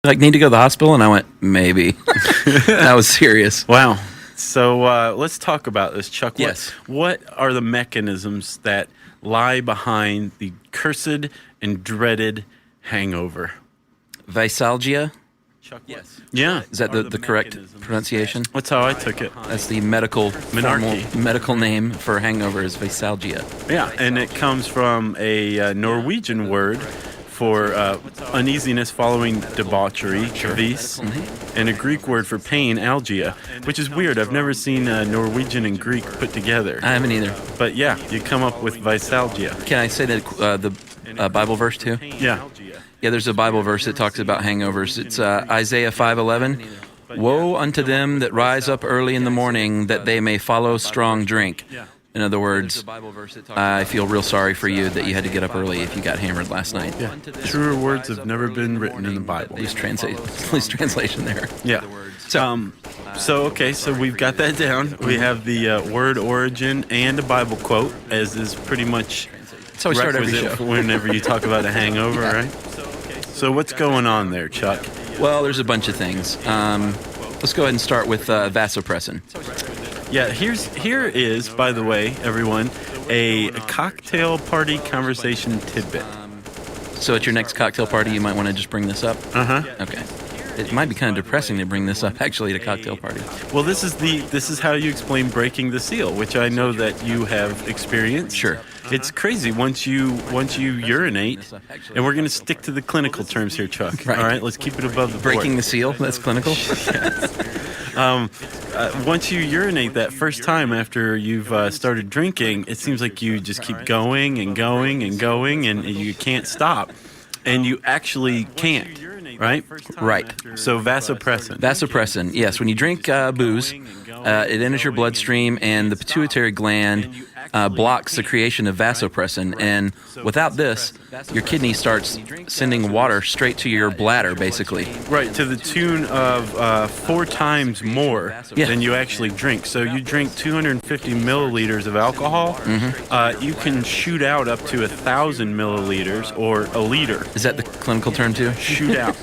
Like, need to go to the hospital? And I went, maybe. I was serious. Wow. So let's talk about this, Chuck. Yes. What are the mechanisms that lie behind the cursed and dreaded hangover? Visalgia? Chuck, yes. Yeah. Is that the correct pronunciation? That's how I took it. That's the medical name for hangover is Visalgia. Yeah, and it comes from a Norwegian word for uneasiness following debauchery, vis, and a Greek word for pain, algia, which is weird. I've never seen Norwegian and Greek put together. I haven't either. But yeah, you come up with visalgia. Can I say that the Bible verse too? Yeah. Yeah, there's a Bible verse that talks about hangovers. It's Isaiah 5:11. Woe unto them that rise up early in the morning, that they may follow strong drink. In other words, I feel real sorry for you that you had to get up early if you got hammered last night. Yeah. Truer words have never been written in the Bible. Loose translation there. Yeah. So we've got that down. We have the word origin and a Bible quote, as is pretty much That's how we start every show. Whenever you talk about a hangover, right? So what's going on there, Chuck? Well, there's a bunch of things. Let's go ahead and start with vasopressin. Yeah, here is, by the way, everyone, a cocktail party conversation tidbit. So at your next cocktail party, you might want to just bring this up? Uh-huh. Okay. It might be kind of depressing to bring this up, actually, at a cocktail party. Well, this is how you explain breaking the seal, which I know that you have experienced. Sure. It's crazy once you urinate, and we're going to stick to the clinical terms here, Chuck. Right. All right, let's keep it above the board. Breaking the seal? That's clinical? Once you urinate that first time after you've started drinking, it seems like you just keep going and going and going, and you can't stop. And you actually can't, right? Right. So vasopressin. Vasopressin, yes. When you drink booze, it enters your bloodstream, and the pituitary gland blocks the creation of vasopressin. And without this, your kidney starts sending water straight to your bladder, basically. Right, to the tune of 4 times more than you actually drink. So you drink 250 milliliters of alcohol, you can shoot out up to 1,000 milliliters or a liter. Is that the clinical term, too? Shoot out.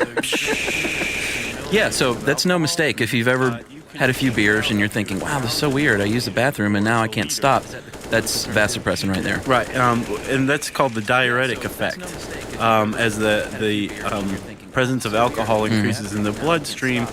Yeah, so that's no mistake. If you've ever had a few beers and you're thinking, wow, this is so weird, I use the bathroom and now I can't stop, that's vasopressin right there. Right, and that's called the diuretic effect. As the presence of alcohol increases in the bloodstream,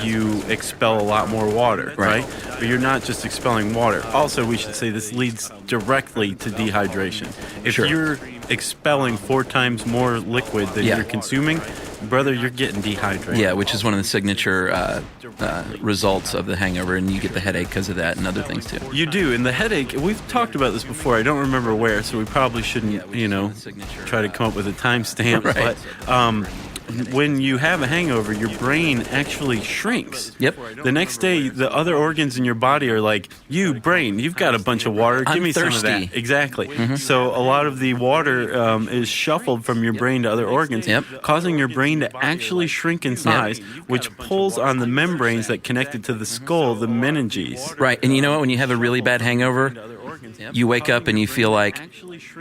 you expel a lot more water, right? But you're not just expelling water. Also, we should say this leads directly to dehydration. If you're expelling 4 times more liquid than you're consuming, brother, you're getting dehydrated. Yeah, which is one of the signature results of the hangover, and you get the headache because of that and other things too. You do, and the headache, we've talked about this before, I don't remember where, so we probably shouldn't, try to come up with a timestamp, right. But when you have a hangover, your brain actually shrinks. Yep. The next day, the other organs in your body are like, you, brain, you've got a bunch of water. Give me some of that. Exactly. So a lot of the water is shuffled from your brain to other organs, causing your brain to actually shrink in size, which pulls on the membranes that connected to the skull, the meninges. Right. And you know what? When you have a really bad hangover, you wake up and you feel like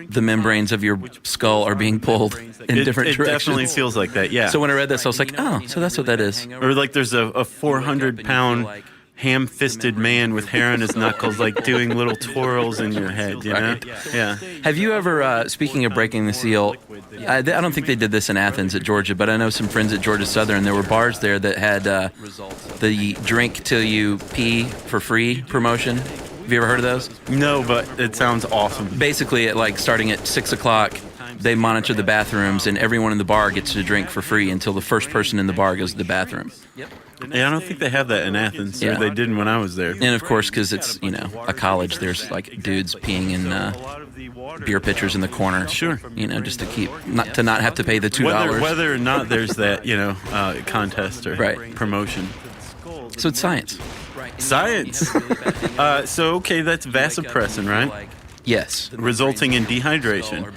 the membranes of your skull are being pulled in different directions. It definitely feels like that, yeah. So when I read this, I was like, oh, so that's what that is. Or like there's a 400-pound ham-fisted man with hair on his knuckles, like doing little twirls in your head, you know? Yeah. Have you ever, speaking of breaking the seal, I don't think they did this in Athens at Georgia, but I know some friends at Georgia Southern, there were bars there that had the drink till you pee for free promotion. Have you ever heard of those? No, but it sounds awesome. Basically, starting at 6 o'clock, they monitor the bathrooms, and everyone in the bar gets to drink for free until the first person in the bar goes to the bathroom. Yeah, I don't think they have that in Athens. Or they didn't when I was there. And of course, because it's, a college, there's dudes peeing in beer pitchers in the corner. Sure. Just to not have to pay the $2. Whether or not there's that, contest or promotion. So it's science. Science. So, okay, that's vasopressin, right? Yes. Resulting in dehydration.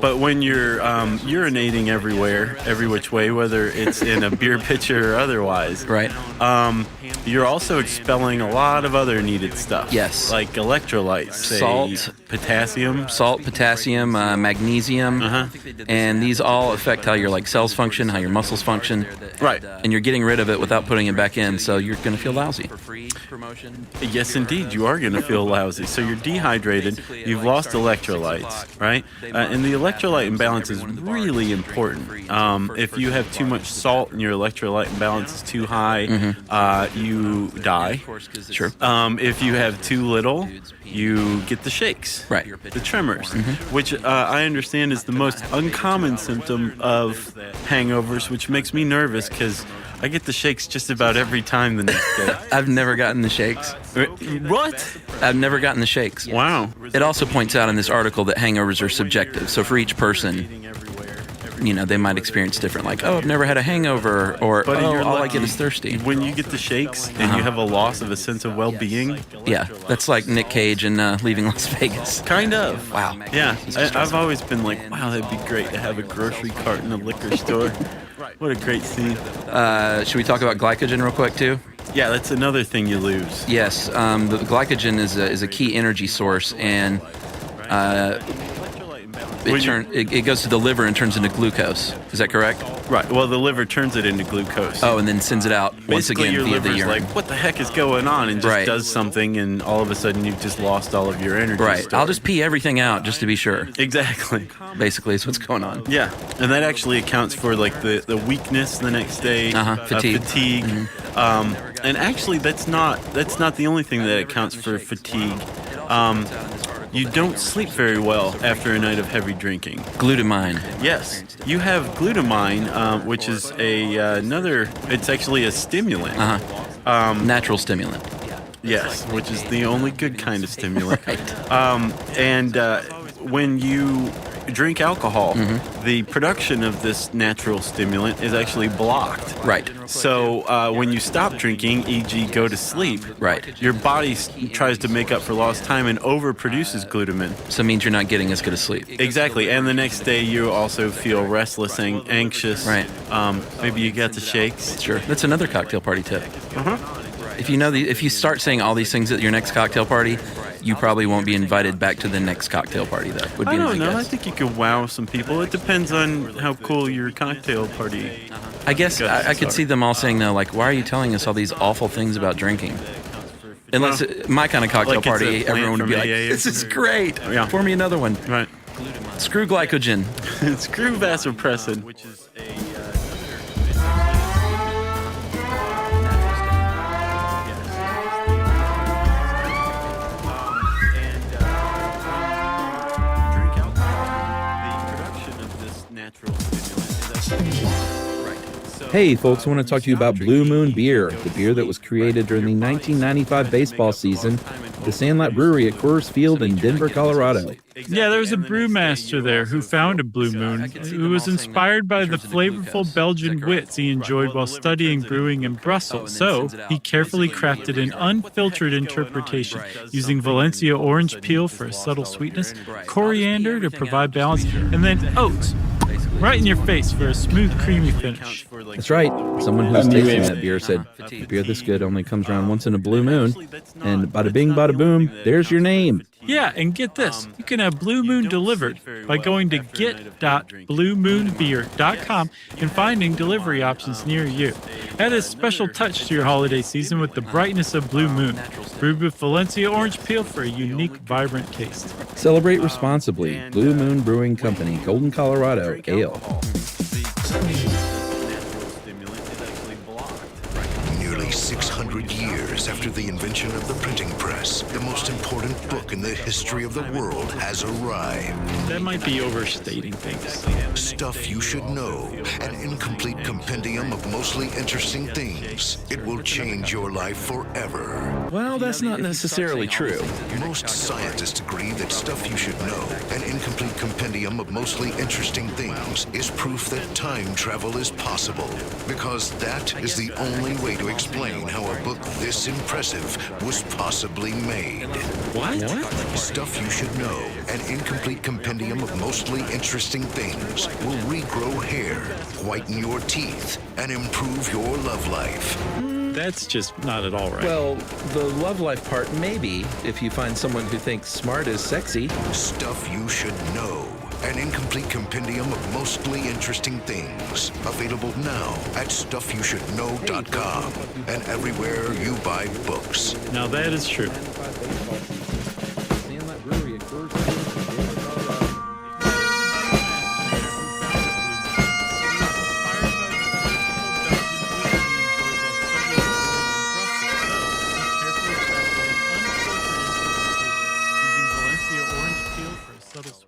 But when you're urinating everywhere, every which way, whether it's in a beer pitcher or otherwise, Right. You're also expelling a lot of other needed stuff. Yes. Like electrolytes, say Salt. potassium. Salt, potassium, magnesium, and these all affect how your cells function, how your muscles function. Right. And you're getting rid of it without putting it back in, so you're going to feel lousy. Yes, indeed, you are going to feel lousy. So you're dehydrated, you've lost electrolytes, right? And the electrolyte imbalance is really important. If you have too much salt and your electrolyte imbalance is too high, you die. Sure. If you have too little, you get the shakes, Right. the tremors, which I understand is the most uncommon symptom of hangovers, which makes me nervous because I get the shakes just about every time the next day. I've never gotten the shakes. What? I've never gotten the shakes. Wow. It also points out in this article that hangovers are subjective. So for each person, they might experience different. Like, oh, I've never had a hangover, or But you're all I lucky. get is thirsty. When you get the shakes and you have a loss of a sense of well-being, Yeah, that's like Nick Cage and leaving Las Vegas. kind of. Wow. Yeah, I've always been like, wow, that'd be great to have a grocery cart in a liquor store. What a great scene. Should we talk about glycogen real quick too? Yeah, that's another thing you lose. Yes, the glycogen is a key energy source, and it goes to the liver and turns into glucose. Is that correct? Right. Well, the liver turns it into glucose. Oh, and then sends it out once Basically, again your via the liver's urine. like, what the heck is going on? And just Right. does something, and all of a sudden you've just lost all of your energy. Right. stored. I'll just pee everything out just to be sure. Exactly. Basically, is what's going on. Yeah, and that actually accounts for like the weakness the next day, Fatigue. And actually, that's not the only thing that accounts for fatigue. You don't sleep very well after a night of heavy drinking. Glutamine. Yes, you have glutamine, which is another. It's actually a stimulant. Natural stimulant. Yes, which is the only good kind of stimulant. Right. And when you drink alcohol, the production of this natural stimulant is actually blocked. Right. So when you stop drinking, e.g. go to sleep, Right. your body tries to make up for lost time and overproduces glutamine. So it means you're not getting as good a sleep. Exactly. And the next day you also feel restless and anxious. Right. Maybe you got the shakes. Sure. That's another cocktail party tip. If you start saying all these things at your next cocktail party, you probably won't be invited back to the next cocktail party, though. Would be I don't my know. I guess. think you could wow some people. It depends on how cool your cocktail party. I guess I could see them all saying, though, like, why are you telling us all these awful things about drinking? Unless my kind of cocktail Like it's a party, plant everyone would be from like, AA or this is something. great. Yeah. Pour me another one. Right. Screw glycogen. Screw vasopressin, which is drink alcohol. The production of this natural stimulant is actually Hey, folks, I want to talk to you about Blue Moon Beer, the beer that was created during the 1995 baseball season at the Sandlot Brewery at Coors Field in Denver, Colorado. Yeah, there was a brewmaster there who founded Blue Moon, who was inspired by the flavorful Belgian wits he enjoyed while studying brewing in Brussels. So he carefully crafted an unfiltered interpretation, using Valencia orange peel for a subtle sweetness, coriander to provide balance, and then oats right in your face for a smooth, creamy finish. That's right. Someone who was tasting that beer said, a beer this good only comes around once in a blue moon. And bada bing, bada boom, there's your name. Yeah, and get this, you can have Blue Moon delivered by going to get.bluemoonbeer.com and finding delivery options near you. Add a special touch to your holiday season with the brightness of Blue Moon, brewed with Valencia orange peel for a unique, vibrant taste. Celebrate responsibly. Blue Moon Brewing Company, Golden, Colorado, Ale. Nearly 600 years after the invention of the printing press, the most important book in the history of the world has arrived. That might be overstating things. Stuff You Should Know, an incomplete compendium of mostly interesting things. It will change your life forever. Well, that's not necessarily true. Most scientists agree that Stuff You Should Know, an incomplete compendium of mostly interesting things, is proof that time travel is possible. Because that is the only way to explain how a book this impressive was possibly made. What? Stuff You Should Know, an incomplete compendium of mostly interesting things, will regrow hair, whiten your teeth, and improve your love life. That's just not at all right. Well, the love life part, maybe, if you find someone who thinks smart is sexy. Stuff You Should Know, an incomplete compendium of mostly interesting things. Available now at stuffyoushouldknow.com and everywhere you buy books. Now that is true. Sandlot Brewery at Coors Field in Denver,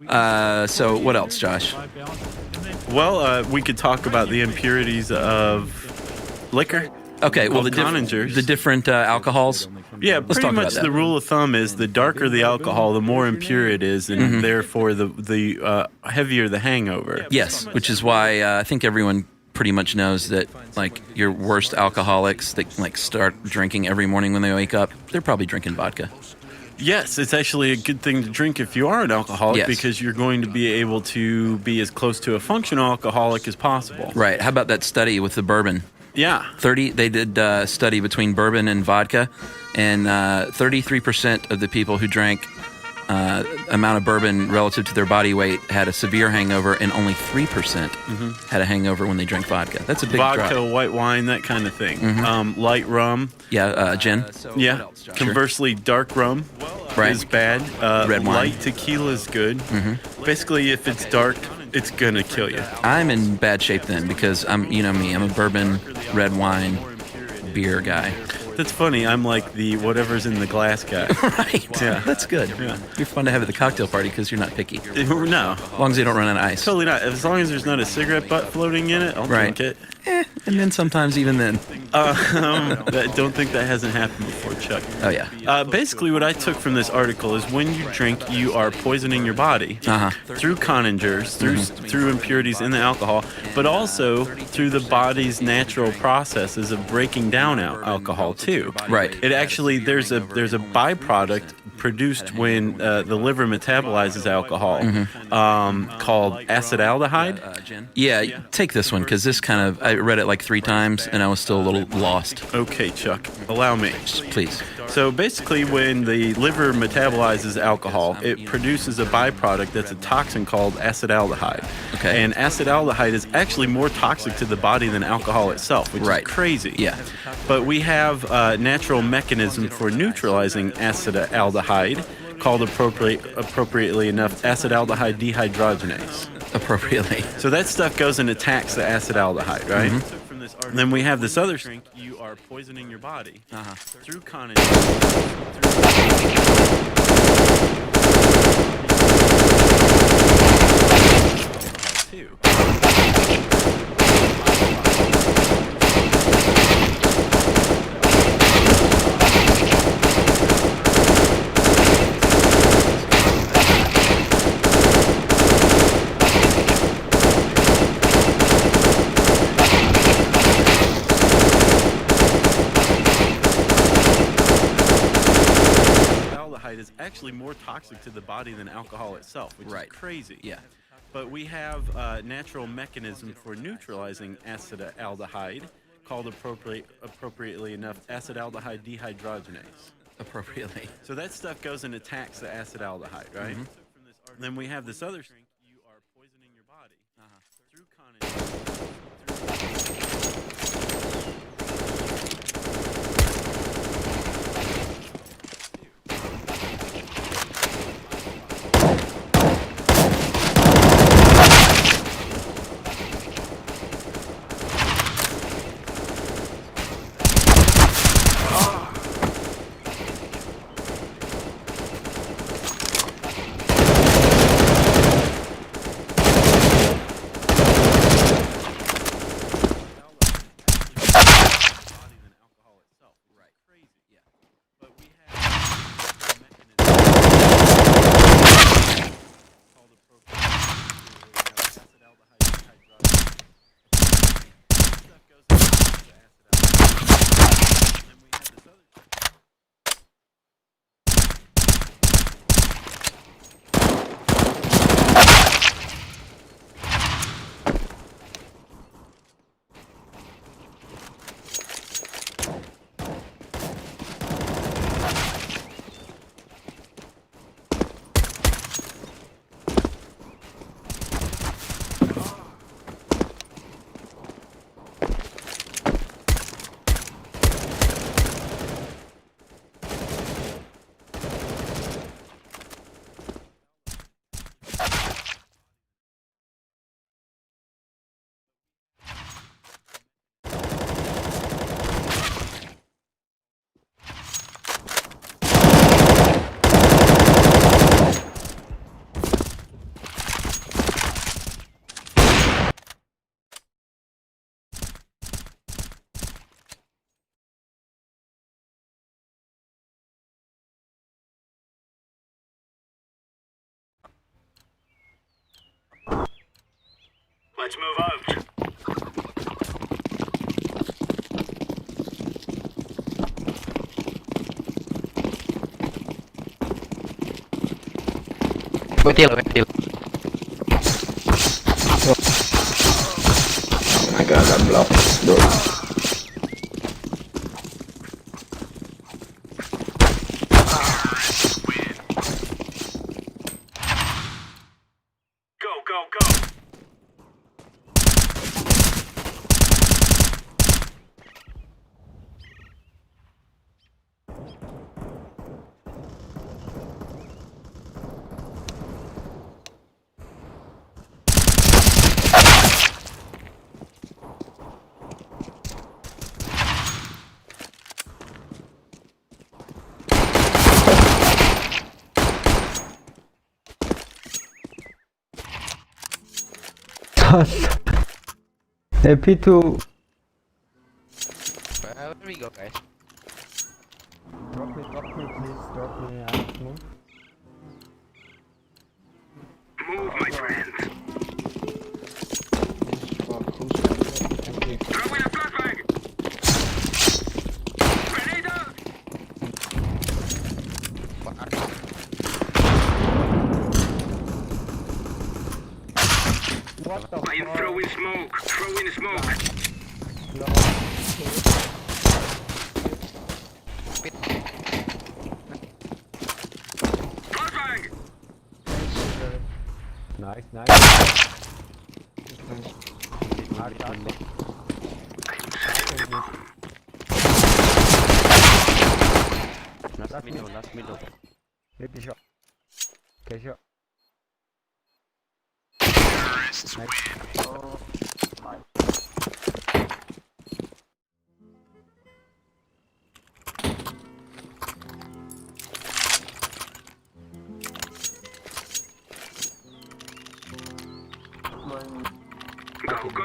Colorado. So what else, Josh? Well, we could talk about the impurities of liquor. Okay, well, Called Coningers. the different alcohols. Yeah, Let's pretty talk much about that. the rule of thumb is the darker the alcohol, the more impure it is, and therefore the heavier the hangover. Yes, which is why I think everyone pretty much knows that, like, your worst alcoholics that like start drinking every morning when they wake up, they're probably drinking vodka. Yes, it's actually a good thing to drink if you are an alcoholic Yes. because you're going to be able to be as close to a functional alcoholic as possible. Right. How about that study with the bourbon? Yeah. They did a study between bourbon and vodka, and 33% of the people who drank amount of bourbon relative to their body weight had a severe hangover, and only 3% had a hangover when they drank vodka. That's a big Vodka, drop. white wine, that kind of thing. Light rum. Yeah, gin. Yeah. Conversely, dark rum Right. is bad. Red wine. Light tequila is good. Basically, if it's dark, it's going to kill you. I'm in bad shape then because you know me, I'm a bourbon, red wine, beer guy. That's funny. I'm like the whatever's in the glass guy. Right. Yeah. That's good. Yeah. You're fun to have at the cocktail party because you're not picky. No, As long as they don't run out of ice. totally not. As long as there's not a cigarette butt floating in it, I'll Right. drink it. And then sometimes even then. Don't think that hasn't happened before, Chuck. Oh, yeah. Basically, what I took from this article is when you drink, you are poisoning your body through coningers, through impurities in the alcohol, but also through the body's natural processes of breaking down alcohol too. Right. It actually there's a byproduct produced when the liver metabolizes alcohol called acetaldehyde. Yeah, take this one because this kind of, I read it like 3 times and I was still a little lost. Okay, Chuck, allow me. Please. So basically, when the liver metabolizes alcohol, it produces a byproduct that's a toxin called acetaldehyde. Okay. And acetaldehyde is actually more toxic to the body than alcohol itself, which Right. is crazy. Yeah. But we have a natural mechanism for neutralizing acetaldehyde called appropriately enough acetaldehyde dehydrogenase. Appropriately. So that stuff goes and attacks the acetaldehyde, right? Then we have this other drink. You are poisoning your body through is actually more toxic to the body than alcohol itself, which Right. is crazy. Yeah. But we have a natural mechanism for neutralizing acetaldehyde called appropriately enough acetaldehyde dehydrogenase. Appropriately. So that stuff goes and attacks the acetaldehyde, right? Then we have this other drink. You are poisoning your body through Let's move out. Ventil. I got a block. Go. Happy to Where we go, guys? drop me, please. Drop me. I don't know. Move, my friend. Throw in a flashbang. Grenade out. What the I am throwing smoke. Throwing smoke. Flashbang. Nice. Last middle. Happy shot. Okay, shot.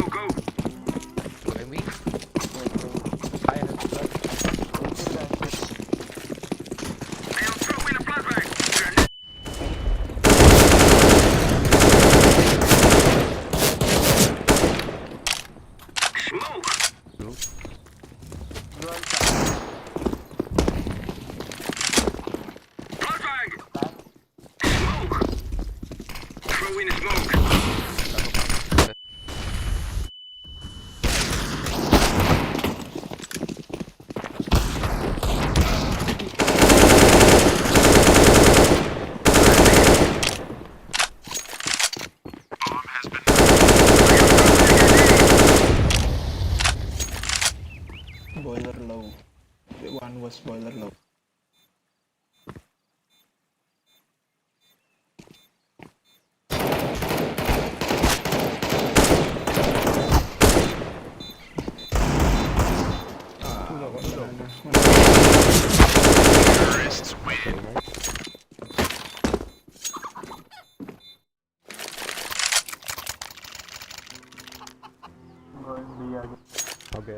Go. Where we? I have I am throwing a flashbang. Grenade. Smoke. Flashbang. Smoke. Throwing smoke. Boiler low. One was boiler low.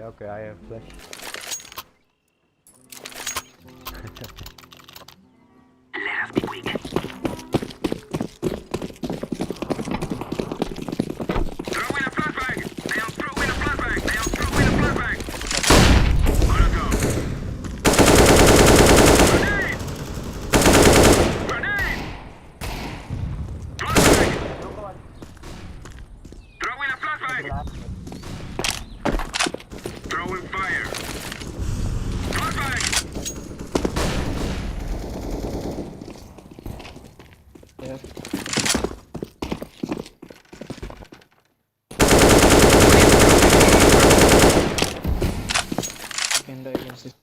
Okay, I have flash. Let us be quick. Throwing a flashbang. I am throwing a flashbang. On a go. Grenade. Flashbang. Throwing a flashbang. Throwing fire. Flashbang. Yes. Can diagnosis.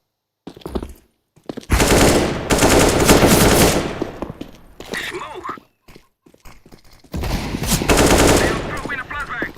Smoke. I am throwing a flashbang.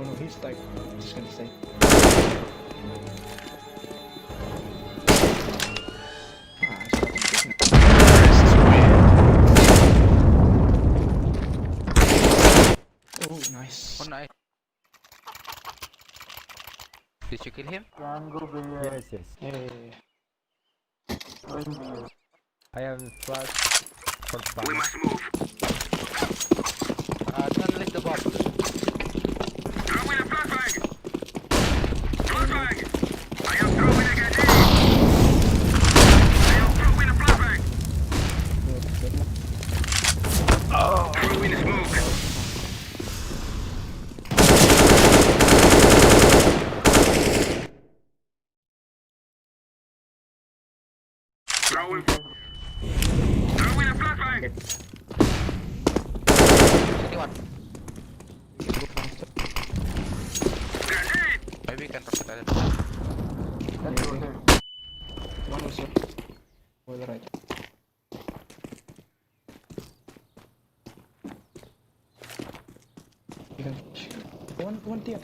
No, he's like, just gonna say. Oh, nice. Oh, nice. Did you kill him? Yes, yes. Hey. I have a flash for We fun. must move. Don't lick the bomb. Throw in a flashbang. Flashbang. I am throwing a grenade. I am throwing a flashbang. Throw in smoke. Throw in a flashbang. Anyone? Grenade. Maybe we can drop it. One was here. Over the right. You can shoot. One TX.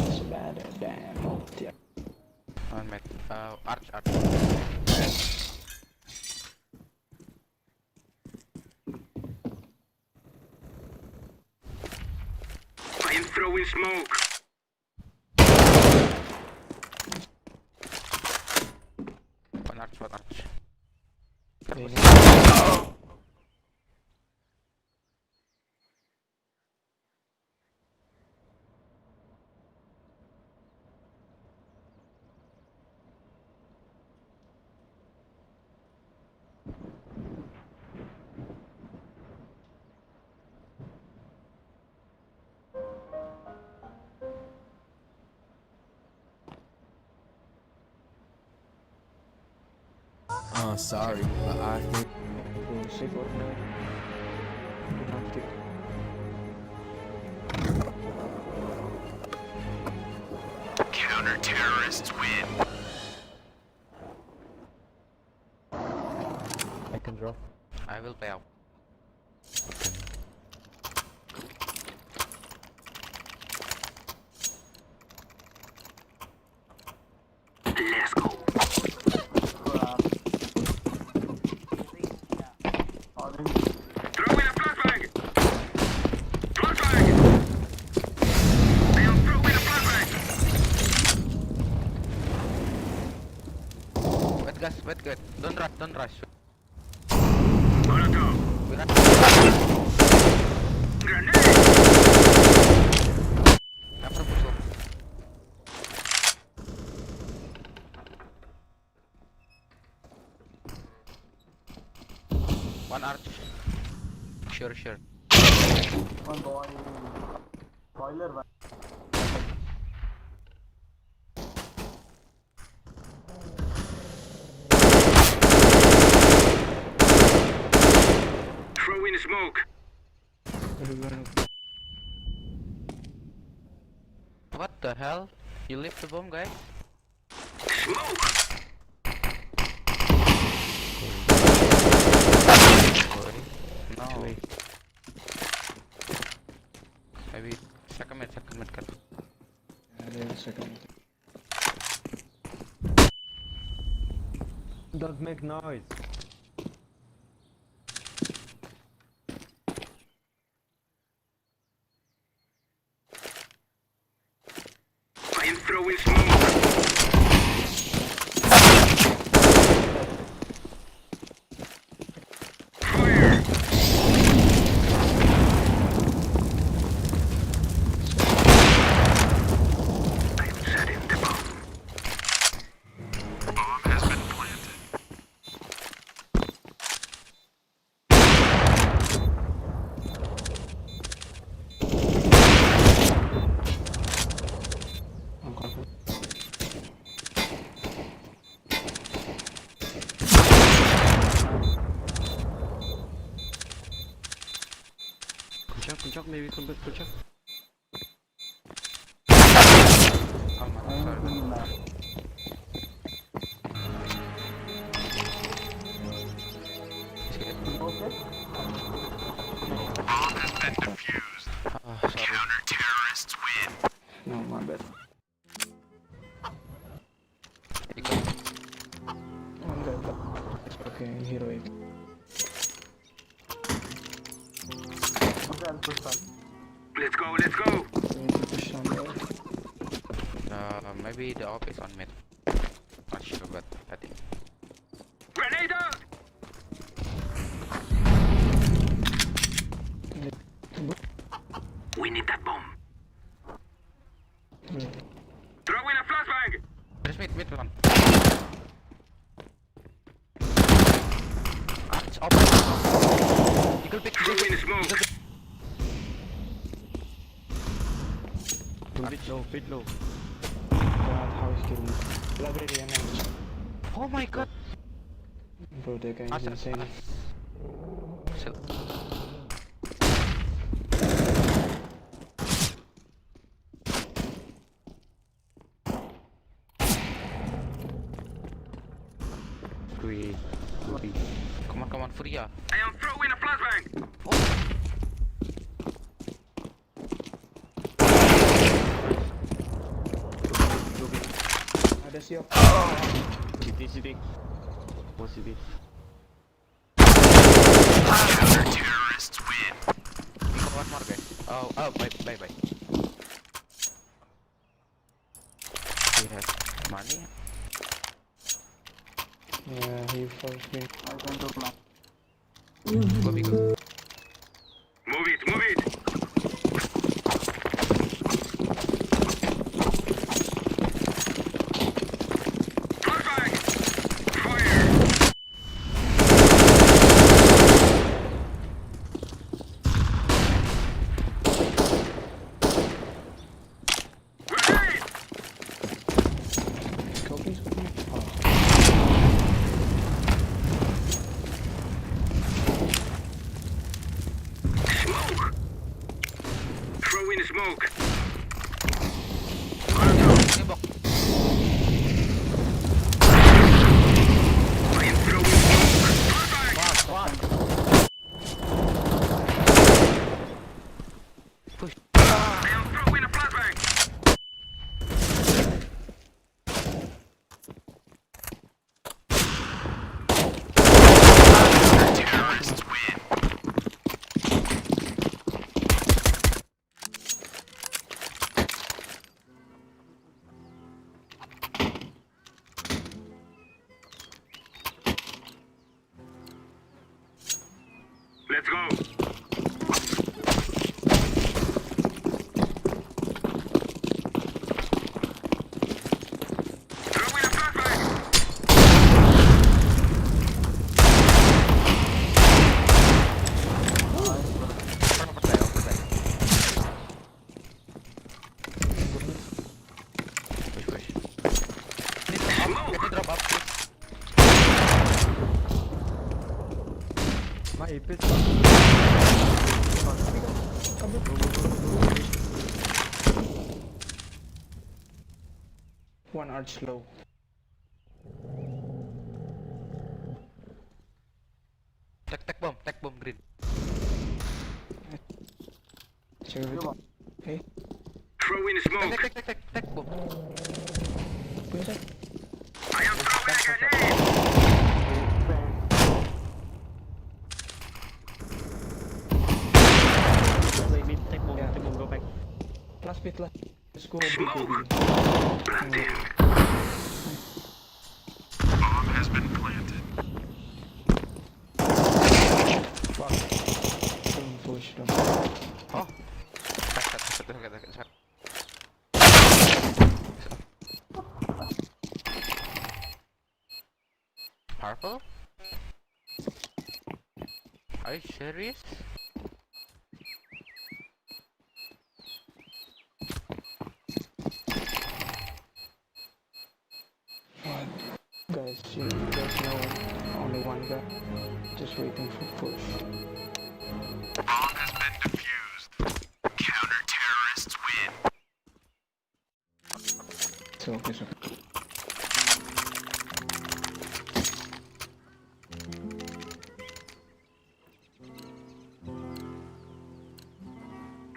It's bad. Damn. Oh, TX. One mate. Arch. I am throwing smoke. One arch. Sorry, but I think Oh, safe for now. Do not kick. Counter-terrorists win. I can drop. I will pay out. Let's go. Throw in a flashbang. Flashbang. I am throwing a flashbang. Wait, good. Don't rush. Molotov. We run. Grenade. After push. One arch. Sure. Throw in smoke. What the hell? You left the bomb, guys? Smoke. No. Maybe second mid cut. Yeah, there's a second. Don't make noise. I am throwing smoke. Fire. I am setting the bomb. Bomb has been planted. I'm confident. Kunchak, maybe come back, Kunchak. Oh my, sorry. Bomb has been defused. Let's go, let's go. We need to push on there. Maybe the op is on mid. Not sure, but I think. Grenade out! We need that bomb. Yeah. Throw in a flashbang! There's mid one. It's op. Eagle pick. Throw in smoke. Bit low. God, how is killing me? Library and Oh my god. bro, that guy is insane. Chill. Come on, Furia. I am throwing a flashbang! Ada siap. City. Positive. Counter-terrorists win. One more guys. Oh, bye. We have money. Yeah, he forced me. Go big. Move it! Flashbang! Fire! Grenade! Copies? Oh. Smoke! Throw in smoke! I am throwing smoke! Flashbang! Push. I am throwing a flashbang! Terrorists win. Let's go! Throw in a flashbang! Push. Smoke! Get the drop up, please. One arch low. Tech bomb, green. Check it. Hey, Throw in smoke! Tech bomb. where's that? I am throwing a grenade! Go back. Last bit, last. Let's go. Big, Smoke! baby. Planting! Bomb has been planted. Fuck. Don't push them. Oh. Back. Purple? Are you serious? Guys, there's no only one guy. Just waiting for push. Bomb has been defused. Counter-terrorists win. It's okay, it's okay.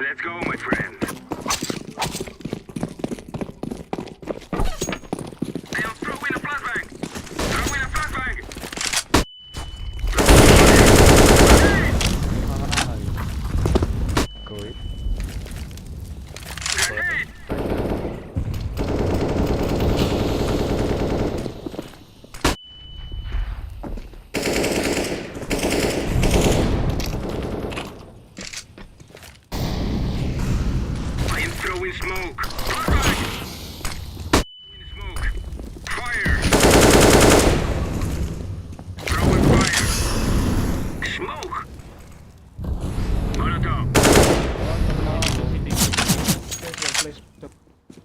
Let's go, my friend. I am throwing a flashbang! Throwing a flashbang! Grenade!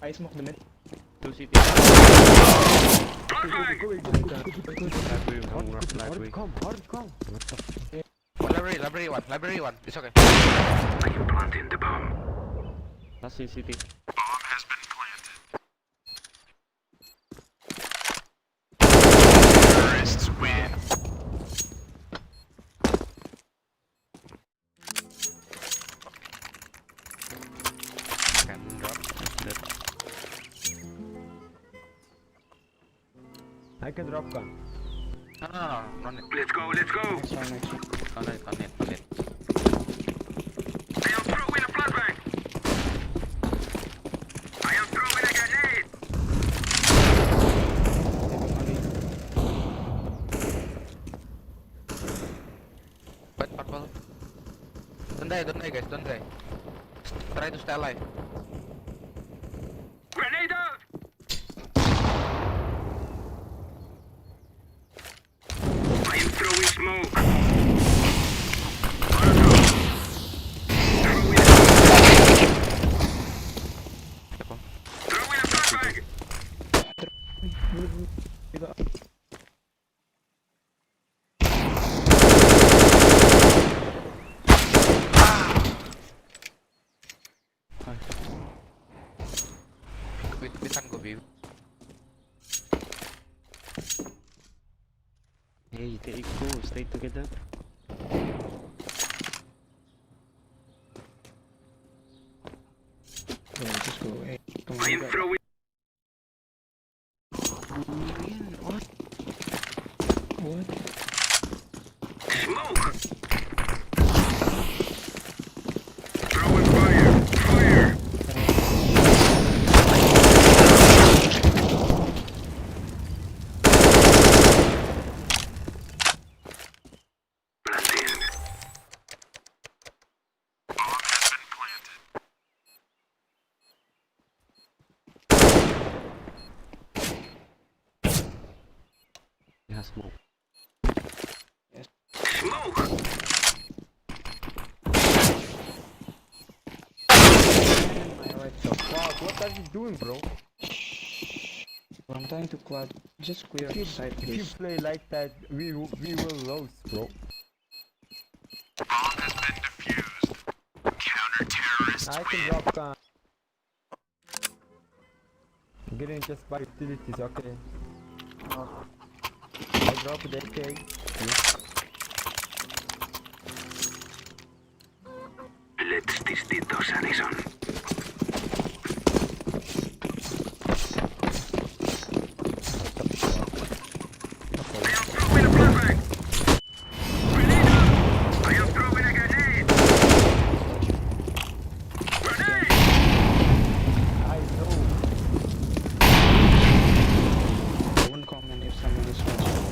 I smoke the mid. 2 city. Flashbang! Library. Come. Library one. It's okay. I am planting the bomb. Last in city. Terrorists win. Can drop. I can drop gun. No need. Let's go. Next one. No need. I am throwing a flashbang. I am throwing a grenade. Wait, purple. Don't die guys, don't die. Try to stay alive. Grenade out. I am throwing smoke. Throwing a flashbang. We can go view. Hey, Csgo, stay together. Just go away. Come I on, am back. throwing. What? Smoke! Throwing fire! Fire! Planting. He has smoke. Smoke! Alright, so fuck, what are you doing, bro? I'm trying to clutch. Just clear the side, If you please. play like that, we will lose, bro. I can drop gun. I'm getting just by utilities, okay. I drop the AK. Let's distintos, Addison. I am throwing a flashbang! Grenade out! I am throwing a grenade! Grenade! I know. One comment if someone is watching.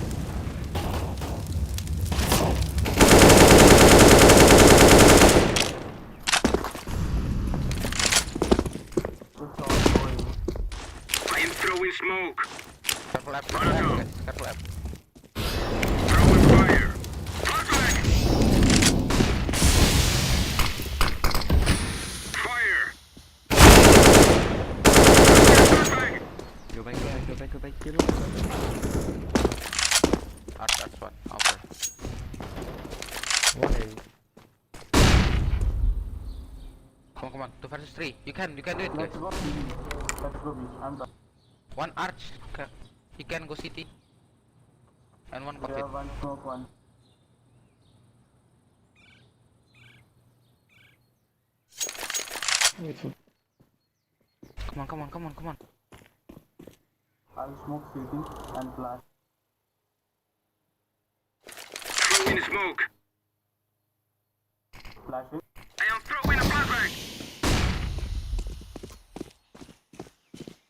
I am throwing smoke! Careful left, Molotov. guys. Careful left. Throwing fire! Flashbang! Fire! Flashbang! Go back. Kill. Arch one. Upper. One Come on. 2 versus 3. You can do it, guys. One arch. He can go city. And one pocket. Wait for Come on. Throwing smoke! I am throwing a flashbang!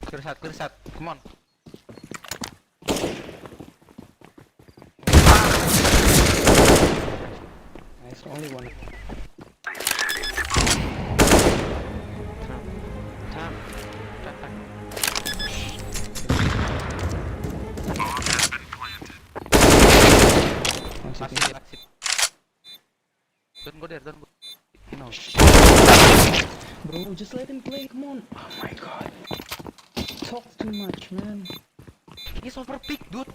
Clear shot. Come on. nice. Only one. I am setting the bomb. Tam. One Last city. hit. Don't go there. Don't go. He knows. Bro, just let him play. Come on. Oh my god. talk too much, man. He's overpicked, dude.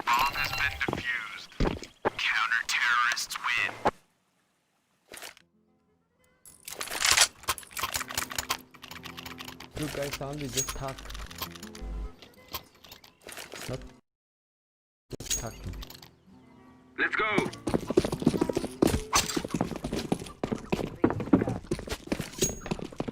Bomb has been defused. Counter-terrorists win. You guys only just talk. Not just talking. Let's go.